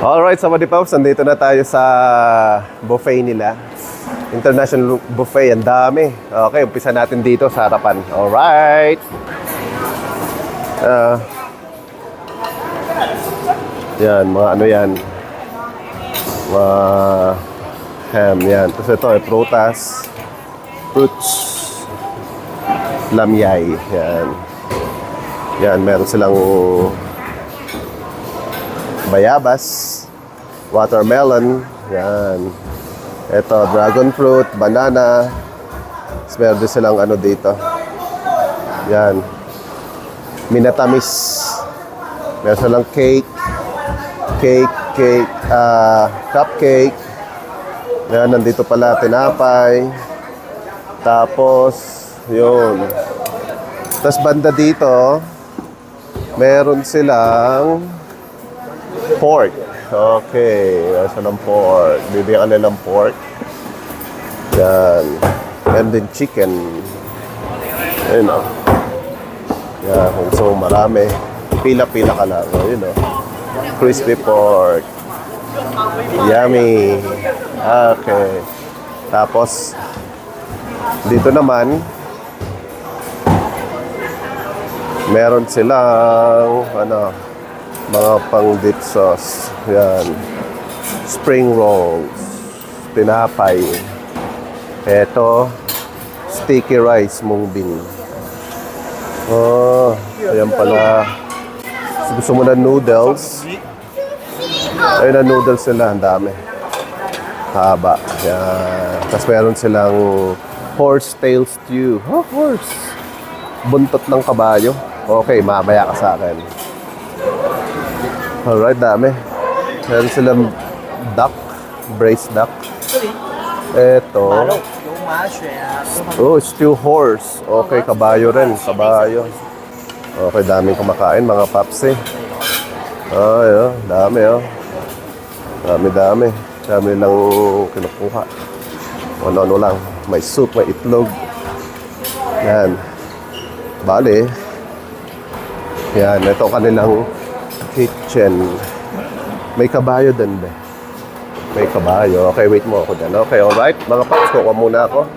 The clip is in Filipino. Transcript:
Alright, so mga Pops, nandito na tayo sa buffet nila. International buffet, ang dami. Okay, umpisa natin dito sa harapan. Alright. Yan, mga ano yan. Mga ham, yan. Tapos ito, prutas, fruits, lamyay. Yan. Yan, meron silang bayabas, watermelon, yan. Ito, dragon fruit, banana. Tapos meron din silang ano dito. Yan. Minatamis. Meron silang cake, cupcake. Yan, nandito pala, tinapay. Tapos, yun. Tapos banda dito, meron silang pork. Okay. Asa ng pork? Bibigyan ka nilang pork. Yan. And then chicken. Ayun o. Yan. So marami. Pila-pila ka lang. Ayun o. Crispy pork. Yummy. Okay. Tapos, dito naman, meron silang mga pang dip sauce. Yan. Spring rolls. Tinapay. Eto, sticky rice mung bean. Oh, ayan pala. Gusto mo na noodles? Ayun na noodles sila. Ang dami. Haba. Yan. Tapos meron silang horsetail stew. Oh, horse. Buntot ng kabayo. Okay, mamaya ka sa akin. Alright, dami. Meron silang duck, braised duck. Eto. Oh, stew horse. Okay, kabayo rin. Kabayo. Okay, daming kumakain, mga paps eh. Ay, oh, dami oh. Dami. Dami lang kinukuha. Ano lang. May soup, may itlog. Yan. Bale. Yan, ito kanilang kitchen. May kabayo din ba? May kabayo. Okay, wait mo ako dyan. Okay, alright. Mga paps, kuha muna ako.